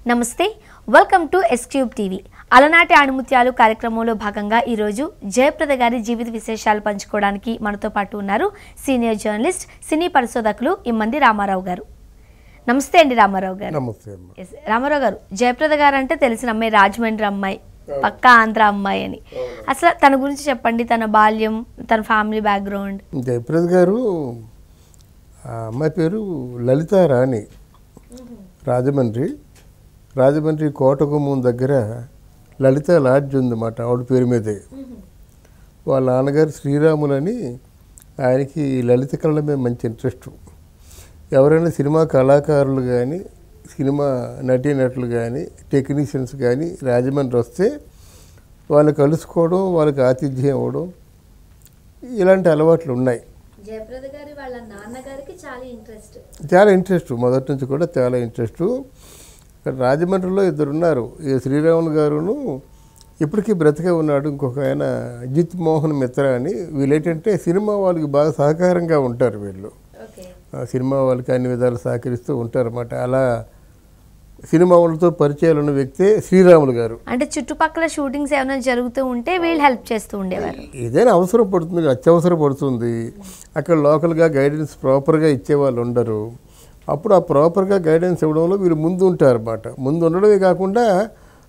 నమస్తే welcome to S Cube TV అలనాటి ఆణిముత్యాలు కార్యక్రమంలో భాగంగా ఈ రోజు జయప్రద గారి జీవిత విశేషాలు పంచుకోవడానికి మనతో పాటు ఉన్నారు సీనియర్ జర్నలిస్ట్ సినీ పరిశోధకులు ఇమ్మంది రామారావు గారు. నమస్తే అండి రామారావు గారు. నమస్తే. రామారావు గారు, జయప్రద గారు అంటే తెలిసిన అమ్మాయి, రాజమండ్రి అమ్మాయి, పక్కా ఆంధ్ర అమ్మాయి అని. అసలు తన గురించి చెప్పండి, తన బాల్యం, తన ఫ్యామిలీ బ్యాక్గ్రౌండ్. జయప్రద గారు అమ్మాయి పేరు లలితా రాణి. రాజమండ్రి కోటగుమ్మం దగ్గర లలిత లాడ్జ్ ఉందన్నమాట, ఆవిడ పేరు మీదే. వాళ్ళ నాన్నగారు శ్రీరాములని, ఆయనకి లలిత కళల మీద మంచి ఇంట్రెస్ట్. ఎవరైనా సినిమా కళాకారులు కానీ, సినిమా నటీనటులు కానీ, టెక్నీషియన్స్ కానీ రాజమండ్రి వస్తే వాళ్ళు కలుసుకోవడం, వాళ్ళకి ఆతిథ్యం ఇవ్వడం, ఇలాంటి అలవాట్లు ఉన్నాయి. జయప్రద గారి వాళ్ళ నాన్నగారికి చాలా ఇంట్రెస్ట్, మొదటి నుంచి కూడా చాలా ఇంట్రెస్ట్. ఇక్కడ రాజమండ్రిలో ఇద్దరు ఉన్నారు, ఈ శ్రీరాములు గారును ఇప్పటికీ బ్రతికే ఉన్నాడు, ఇంకొక ఆయన జిత్ మోహన్ మిత్ర అని. వీళ్ళేంటంటే సినిమా వాళ్ళకి బాగా సహకారంగా ఉంటారు. వీళ్ళు సినిమా వాళ్ళకి అన్ని విధాలు సహకరిస్తూ ఉంటారు అన్నమాట. అలా సినిమా వాళ్ళతో పరిచయాలు ఉన్న వ్యక్తే శ్రీరాములు గారు. అంటే చుట్టుపక్కల షూటింగ్స్ ఏమైనా జరుగుతూ ఉంటే వీళ్ళు హెల్ప్ చేస్తూ ఉండేవారు. ఏదైనా అవసరం పడుతుంది, అత్యవసరం పడుతుంది, అక్కడ లోకల్గా గైడెన్స్ ప్రాపర్గా ఇచ్చేవాళ్ళు ఉండరు. అప్పుడు ఆ ప్రాపర్గా గైడెన్స్ ఇవ్వడంలో వీళ్ళు ముందు ఉంటారు అన్నమాట. ముందు ఉండడమే కాకుండా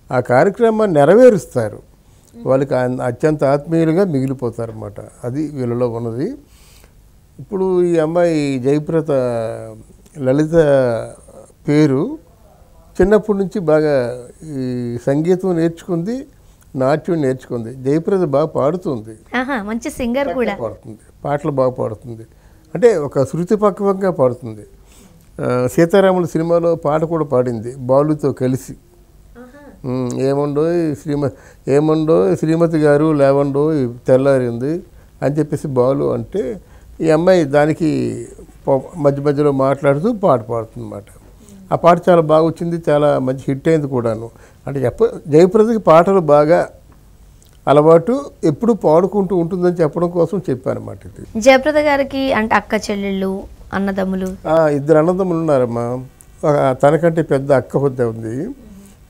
ఆ కార్యక్రమాన్ని నెరవేరుస్తారు. వాళ్ళకి అత్యంత ఆత్మీయులుగా మిగిలిపోతారు అన్నమాట. అది వీళ్ళలో ఉన్నది. ఇప్పుడు ఈ అమ్మాయి జయప్రద లలిత పేరు చిన్నప్పటి నుంచి బాగా ఈ సంగీతం నేర్చుకుంది, నాట్యం నేర్చుకుంది. జయప్రద బాగా పాడుతుంది, మంచి సింగర్ కూడా, పాడుతుంది, పాటలు బాగా పాడుతుంది. అంటే ఒక శృతి పక్వంగా పాడుతుంది. సీతారాముల సినిమాలో పాట కూడా పాడింది బాలుతో కలిసి. ఏమండో శ్రీమతి గారు లేవండో తెల్లారింది అని చెప్పేసి బాలు అంటే, ఈ అమ్మాయి దానికి మధ్య మధ్యలో మాట్లాడుతూ పాట పాడుతుంది అన్నమాట. ఆ పాట చాలా బాగా వచ్చింది, చాలా మంచి హిట్ అయింది కూడాను. అంటే జయప్రదకి పాటలు బాగా అలవాటు, ఎప్పుడు పాడుకుంటూ ఉంటుందని చెప్పడం కోసం చెప్పానమాట. ఇది జయప్రద గారికి అంటే అక్క చెల్లెళ్ళు, అన్నదమ్ములు? ఇద్దరు అన్నదమ్ములు ఉన్నారమ్మా. తనకంటే పెద్ద అక్క హొద్ద ఉంది.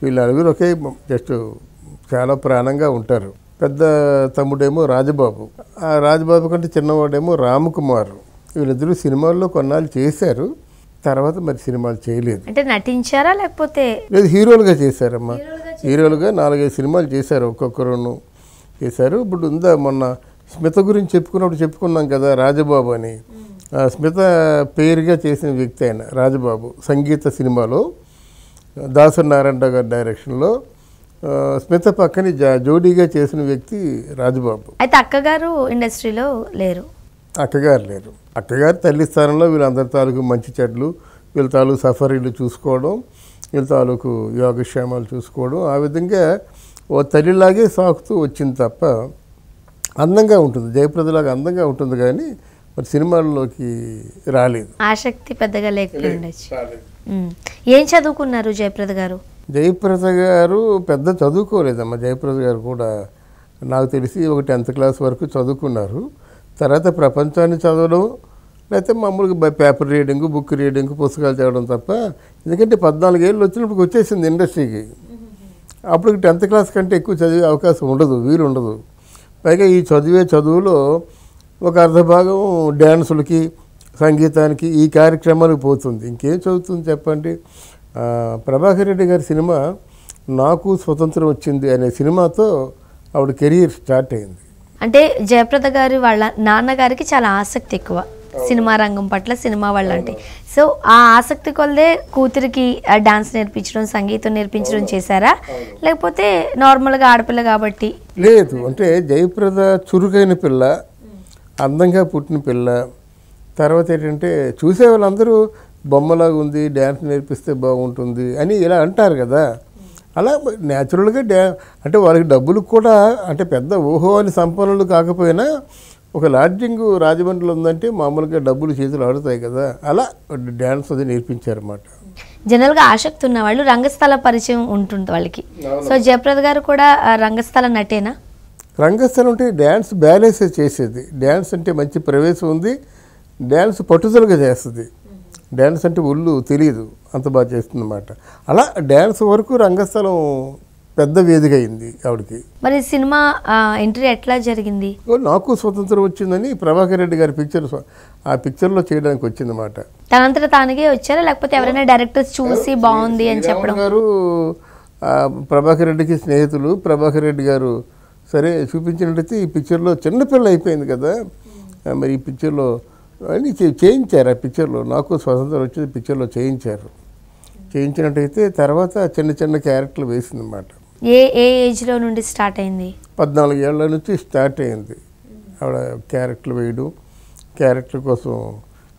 వీళ్ళ నలుగురు ఒకే జస్ట్ చాలా ప్రాణంగా ఉంటారు. పెద్ద తమ్ముడేమో రాజబాబు, ఆ రాజబాబు కంటే చిన్నవాడేమో రామకుమార్. వీళ్ళిద్దరూ సినిమాల్లో కొన్నాళ్ళు చేశారు, తర్వాత మరి సినిమాలు చేయలేదు. అంటే నటించారా లేకపోతే? లేదు, హీరోలుగా చేశారమ్మా. హీరోలుగా 4-5 సినిమాలు చేశారు, ఒక్కొక్కరును చేశారు. ఇప్పుడు ఉందా, మొన్న స్మిత గురించి చెప్పుకున్నాం కదా, రాజబాబు అని. స్మిత పేరుగా చేసిన వ్యక్తి ఆయన రాజబాబు. సంగీత సినిమాలో దాసరి నారాయణరావు గారి డైరెక్షన్లో స్మిత పక్కని జోడీగా చేసిన వ్యక్తి రాజబాబు. అయితే అక్కగారు ఇండస్ట్రీలో లేరు? అక్కగారు లేరు. అక్కగారు తల్లి స్థానంలో వీళ్ళందరి తాలూకు మంచి చెడ్లు, వీళ్ళ తాలూకు సఫరీలు చూసుకోవడం, వీళ్ళ తాలూకు యోగక్షేమాలు చూసుకోవడం, ఆ విధంగా ఓ తల్లిలాగే సాగుతూ వచ్చింది తప్ప అందంగా ఉంటుంది, జయప్రదలాగా అందంగా ఉంటుంది, కానీ మరి సినిమాల్లోకి రాలేదు. ఆసక్తి పెద్దగా లేకపోయిండొచ్చు. ఏం చదువుకున్నారు జయప్రద గారు? జయప్రద గారు పెద్ద చదువుకోలేదమ్మా. జయప్రద గారు కూడా నాకు తెలిసి ఒక 10th క్లాస్ వరకు చదువుకున్నారు. తర్వాత ప్రపంచాన్ని చదవడం, లేకపోతే మామూలుగా పేపర్ రీడింగ్, బుక్ రీడింగ్, పుస్తకాలు చదవడం తప్ప. ఎందుకంటే 14 ఏళ్ళు వచ్చినప్పుడు వచ్చేసింది ఇండస్ట్రీకి. అప్పుడు 10th క్లాస్ కంటే ఎక్కువ చదివే అవకాశం ఉండదు, వీలు ఉండదు. పైగా ఈ చదువులో ఒక అర్ధభాగం డ్యాన్సులకి, సంగీతానికి, ఈ కార్యక్రమాలకు పోతుంది. ఇంకేం చదువుతుంది చెప్పండి. ప్రభాకర్ రెడ్డి గారి సినిమా నాకు స్వతంత్రం వచ్చింది అనే సినిమాతో ఆవిడ కెరీర్ స్టార్ట్ అయింది. అంటే జయప్రద గారి వాళ్ళ నాన్నగారికి చాలా ఆసక్తి ఎక్కువ సినిమా రంగం పట్ల, సినిమా వాళ్ళంటే. సో ఆ ఆసక్తి కొలదే కూతురికి డాన్స్ నేర్పించడం, సంగీతం నేర్పించడం చేశారా, లేకపోతే నార్మల్గా ఆడపిల్ల కాబట్టి? లేదు, అంటే జయప్రద చురుకైన పిల్ల, అందంగా పుట్టిన పిల్ల. తర్వాత ఏంటంటే చూసే వాళ్ళందరూ బొమ్మలాగా ఉంది, డ్యాన్స్ నేర్పిస్తే బాగుంటుంది అని ఇలా అంటారు కదా. అలా న్యాచురల్గా అంటే వాళ్ళకి డబ్బులు కూడా, అంటే పెద్ద ఊహో అని సంపన్నులు కాకపోయినా ఒక లాడ్జింగ్ రాజమండ్రిలో ఉందంటే మామూలుగా డబ్బులు చేతులు ఆడుతాయి కదా, అలా డ్యాన్స్ అది నేర్పించారన్నమాట. జనరల్గా ఆసక్తి ఉన్న వాళ్ళు రంగస్థల పరిచయం ఉంటుంది వాళ్ళకి. సో జయప్రద గారు కూడా రంగస్థల నటేనా? రంగస్థలం అంటే డ్యాన్స్ బ్యాలెన్స్ చేసేది. డ్యాన్స్ అంటే మంచి ప్రవేశం ఉంది, డ్యాన్స్ పట్టుదలగా చేస్తుంది. డ్యాన్స్ అంటే ఒళ్ళు తెలియదు, అంత బాగా చేస్తుందన్నమాట. అలా డ్యాన్స్ వరకు రంగస్థలం పెద్ద వేదిక అయింది ఆవిడకి. మరి సినిమా ఎంట్రీ ఎట్లా జరిగింది? నాకు స్వతంత్రం వచ్చిందని ప్రభాకర్ రెడ్డి గారి ఆ పిక్చర్లో చేయడానికి వచ్చిందన్నమాట. తనంతట తానుగే వచ్చారా లేకపోతే ఎవరైనా డైరెక్టర్స్ చూసి బాగుంది అని చెప్పడం? గారు ప్రభాకర్ రెడ్డికి స్నేహితులు. ప్రభాకర్ రెడ్డి గారు సరే చూపించినట్టయితే ఈ పిక్చర్లో చిన్నపిల్ల అయిపోయింది కదా, మరి ఈ పిక్చర్లో అని చేయించారు. ఆ పిక్చర్లో నాకు స్వతంత్రం వచ్చి పిక్చర్లో చేయించినట్టయితే తర్వాత చిన్న చిన్న క్యారెక్టర్లు వేసిందన్నమాట. ఏ ఏజ్లో నుండి స్టార్ట్ అయింది? 14 ఏళ్ల నుంచి స్టార్ట్ అయింది ఆవిడ క్యారెక్టర్లు వేయడం. క్యారెక్టర్ కోసం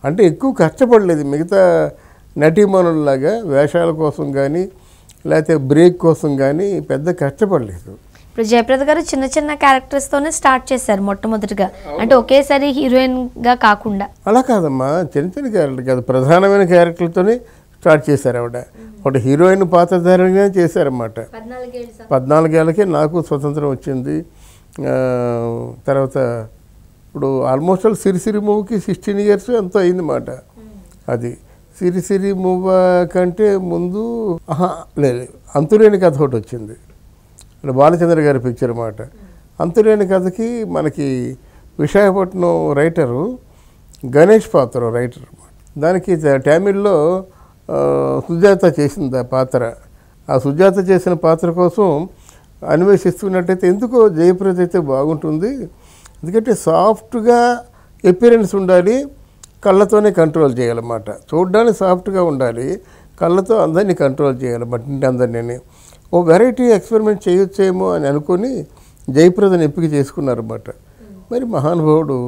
అంటే ఎక్కువ కష్టపడలేదు మిగతా నటీమణుల్లాగా, వేషాల కోసం కానీ లేకపోతే బ్రేక్ కోసం కానీ పెద్ద కష్టపడలేదు. ఇప్పుడు జయప్రద గారు చిన్న చిన్న క్యారెక్టర్స్తోనే స్టార్ట్ చేశారు మొట్టమొదటిగా, అంటే ఒకేసారి హీరోయిన్గా కాకుండా. అలా కాదమ్మా, చిన్న చిన్న క్యారెక్టర్ కాదు, ప్రధానమైన క్యారెక్టర్లతోనే స్టార్ట్ చేశారు ఆవిడ. ఒకటి హీరోయిన్ పాత్రధారిగా చేశారన్నమాట. 14 ఏళ్ళకే నాకు స్వతంత్రం వచ్చింది. తర్వాత ఇప్పుడు ఆల్మోస్ట్ ఆల్ సిరిసిరి మూవీకి 16 years ఎంతో అయిందన్నమాట. అది సిరిసిరి మూవీ కంటే ముందు లేదు, అంతులేని కథ ఒకటి వచ్చింది, బాలచంద్ర గారి పిక్చర్ అన్నమాట. అంతులేని కథకి మనకి విశాఖపట్నం రైటరు గణేష్ పాత్ర రైటర్ అన్నమాట. దానికి తమిళ్లో సుజాత చేసింది ఆ పాత్ర. ఆ సుజాత చేసిన పాత్ర కోసం అన్వేషిస్తున్నట్టయితే ఎందుకో జయప్రద అయితే బాగుంటుంది, ఎందుకంటే సాఫ్ట్గా ఎపిరెన్స్ ఉండాలి, కళ్ళతోనే కంట్రోల్ చేయాలన్నమాట. చూడడానికి సాఫ్ట్గా ఉండాలి, కళ్ళతో అందరినీ కంట్రోల్ చేయాలన్నమాట, ఇంటి అందరినీ. ఓ వెరైటీ ఎక్స్పెరిమెంట్ చేయొచ్చేమో అని అనుకొని జయప్రదను ఎంపిక చేసుకున్నారన్నమాట. మరి మహానుభావుడు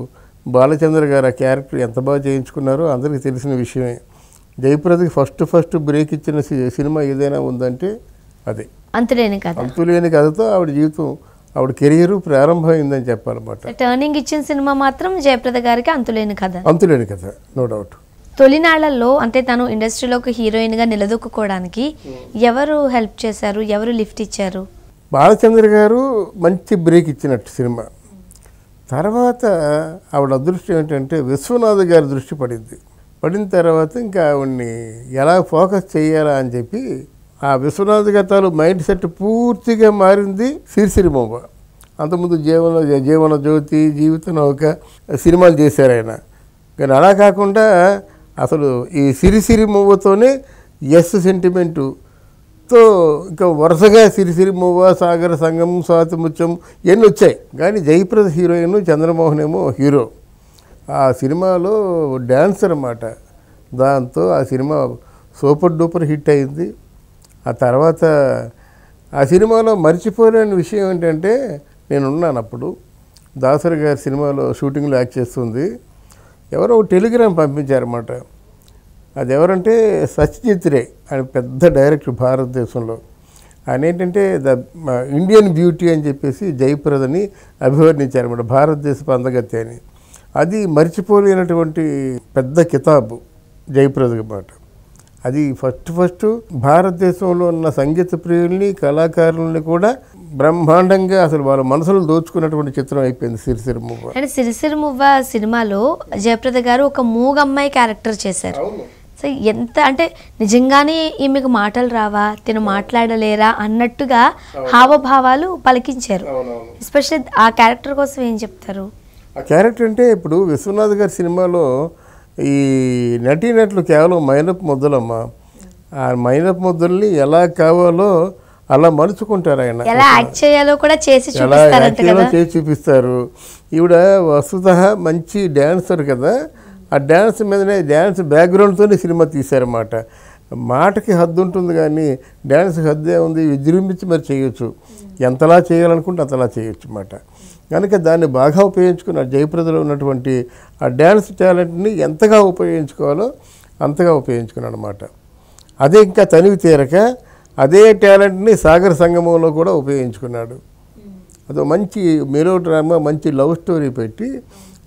బాలచంద్ర గారు ఆ క్యారెక్టర్ ఎంత బాగా చేయించుకున్నారో అందరికీ తెలిసిన విషయమే. జయప్రదకి ఫస్ట్ బ్రేక్ ఇచ్చిన సినిమా ఏదైనా ఉందంటే అదే అంతులేని కథ. అంతులేని కథతో ఆవిడ జీవితం, ఆవిడ కెరియర్ ప్రారంభమైందని చెప్పాలన్నమాట. టర్నింగ్ ఇచ్చిన సినిమా మాత్రం జయప్రద గారికి అంతులేని కథ. అంతులేని కథ, నో డౌట్. తొలినాళ్లలో అంటే తను ఇండస్ట్రీలోకి హీరోయిన్గా నిలదొక్కుకోవడానికి ఎవరు హెల్ప్ చేశారు, ఎవరు లిఫ్ట్ ఇచ్చారు? బాలచంద్ర గారు మంచి బ్రేక్ ఇచ్చినట్టు సినిమా. తర్వాత ఆవిడ అదృష్టం ఏంటంటే విశ్వనాథ్ గారి దృష్టి పడిన తర్వాత ఇంకా ఆవిడ్ని ఎలా ఫోకస్ చేయాలా అని చెప్పి ఆ విశ్వనాథ్ గతాలు మైండ్ సెట్ పూర్తిగా మారింది సిరిసిరి మూవ. అంతకుముందు జీవన జ్యోతి, జీవిత నౌక సినిమాలు చేశారు ఆయన. కానీ అలా కాకుండా అసలు ఈ సిరిసిరి మూవతోనే సెంటిమెంటుతో ఇంకా వరుసగా సిరిసిరి మూవ, సాగర సంగం, స్వాతి ముత్యం ఇవన్నీ వచ్చాయి. కానీ జయప్రద హీరోయిన్, చంద్రమోహన్ ఏమో హీరో. ఆ సినిమాలో డ్యాన్సర్ అన్నమాట. దాంతో ఆ సినిమా సూపర్ డూపర్ హిట్ అయింది. ఆ తర్వాత ఆ సినిమాలో మర్చిపోలేని విషయం ఏంటంటే, నేనున్నాను అప్పుడు, దాసరి గారి సినిమాలో షూటింగ్లో యాక్ట్ చేస్తుంది. ఎవరో టెలిగ్రామ్ పంపించారన్నమాట. అది ఎవరంటే సత్యజిత్ రే, ఆయన పెద్ద డైరెక్టర్ భారతదేశంలో. ఆయన ఏంటంటే ఇండియన్ బ్యూటీ అని చెప్పేసి జయప్రదని అభివర్ణించారన్నమాట, భారతదేశపు అందగత్తె అని. అది మర్చిపోలేనటువంటి పెద్ద కితాబు జయప్రదకి మాట. అది ఫస్ట్ భారతదేశంలో ఉన్న సంగీత ప్రియుల్ని, కళాకారుల్ని కూడా బ్రహ్మాండంగా అసలు వాళ్ళ మనసులు దోచుకున్నటువంటి చిత్రం అయిపోయింది సిరిసిరి మువ్వ. అంటే సిరిసిరి మువ్వ సినిమాలో జయప్రద గారు ఒక మూగమ్మాయి క్యారెక్టర్ చేశారు. సో ఎంత అంటే నిజంగానే ఈమెకు మాటలు రావా, తిను మాట్లాడలేరా అన్నట్టుగా హావభావాలు పలికించారు. ఎస్పెషల్లీ ఆ క్యారెక్టర్ కోసం ఏం చెప్తారు? ఆ క్యారెక్టర్ అంటే ఇప్పుడు విశ్వనాథ్ గారి సినిమాలో ఈ నటీనటులు కేవలం మైనపు ముద్దలమ్మ. ఆ మైనపు ముద్దల్ని ఎలా కావాలో అలా మలుచుకుంటారు ఆయన, ఎలా యాక్ట్ చేయాలో కూడా చేసి చూపిస్తారు. ఈవిడ వస్తుతః మంచి డ్యాన్సర్ కదా, ఆ డ్యాన్స్ మీదనే డ్యాన్స్ బ్యాక్గ్రౌండ్తోనే సినిమా తీశారన్నమాట. మాటకి హద్దు ఉంటుంది కానీ డ్యాన్స్కి హద్దే ఉంది, విజృంభించి మరి చేయొచ్చు, ఎంతలా చేయాలనుకుంటే అంతలా చేయొచ్చు అన్నమాట. కనుక దాన్ని బాగా ఉపయోగించుకున్నారు. జయప్రదలో ఉన్నటువంటి ఆ డ్యాన్స్ టాలెంట్ని ఎంతగా ఉపయోగించుకోవాలో అంతగా ఉపయోగించుకున్నాడు అన్నమాట. అదే ఇంకా తనివి తీరక అదే టాలెంట్ని సాగర సంగమంలో కూడా ఉపయోగించుకున్నాడు. అదో మంచి మెలో డ్రామా, మంచి లవ్ స్టోరీ పెట్టి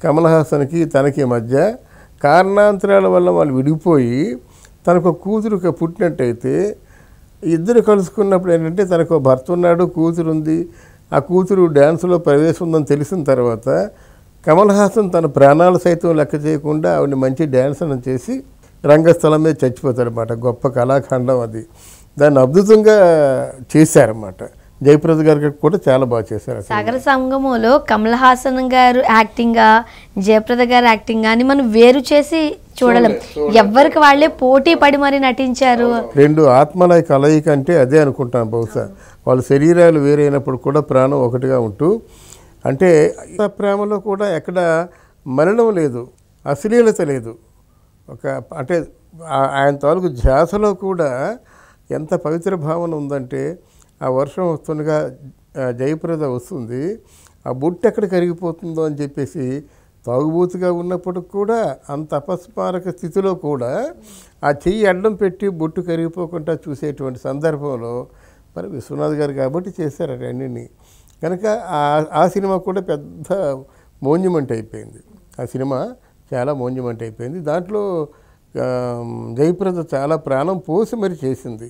కమల్ హాసన్కి తనకి మధ్య కారణాంతరాల వల్ల వాళ్ళు విడిపోయి తనకు కూతురు పుట్టినట్టయితే ఇద్దరు కలుసుకున్నప్పుడు ఏంటంటే తనకు భర్త ఉన్నాడు, కూతురు ఉంది. ఆ కూతురు డ్యాన్స్లో ప్రవేశం ఉందని తెలిసిన తర్వాత కమల్ హాసన్ తన ప్రాణాలు సైతం లెక్క చేయకుండా ఆవిడని మంచి డ్యాన్స్ అని చేసి రంగస్థలం మీద చచ్చిపోతారన్నమాట. గొప్ప కళాఖండం అది. దాన్ని అద్భుతంగా చేశారన్నమాట. జయప్రద గారు కూడా చాలా బాగా చేశారు. సాగర సంగమంలో కమల్ హాసన్ గారు యాక్టింగా, జయప్రద గారు యాక్టింగ్ అని మనం వేరు చేసి చూడలేం. ఎవరికి వాళ్ళే పోటీ పడి మరి నటించారు. రెండు ఆత్మల కలయిక అంటే అదే అనుకుంటాను. బహుశా వాళ్ళ శరీరాలు వేరైనప్పుడు కూడా ప్రాణం ఒకటిగా ఉంటూ, అంటే ప్రేమలో కూడా ఎక్కడ మరణం లేదు, అశ్లీలత లేదు. అంటే ఆయన తాలూకు ధ్యాసలో కూడా ఎంత పవిత్ర భావన ఉందంటే, ఆ వర్షం వస్తుండగా జయప్రద వస్తుంది, ఆ బొట్టు ఎక్కడ కరిగిపోతుందో అని చెప్పేసి తాగుబోతుగా ఉన్నప్పుడు కూడా అంత అపస్మారక స్థితిలో కూడా ఆ చెయ్యి అడ్డం పెట్టి బొట్టు కరిగిపోకుండా చూసేటువంటి సందర్భంలో మరి విశ్వనాథ్ గారు కాబట్టి చేశారు అన్నింటినీ. కనుక ఆ సినిమా కూడా పెద్ద మోన్యుమెంట్ అయిపోయింది. ఆ సినిమా చాలా మోన్యుమెంట్ అయిపోయింది. దాంట్లో జయప్రద చాలా ప్రాణం పోసి మరి చేసింది.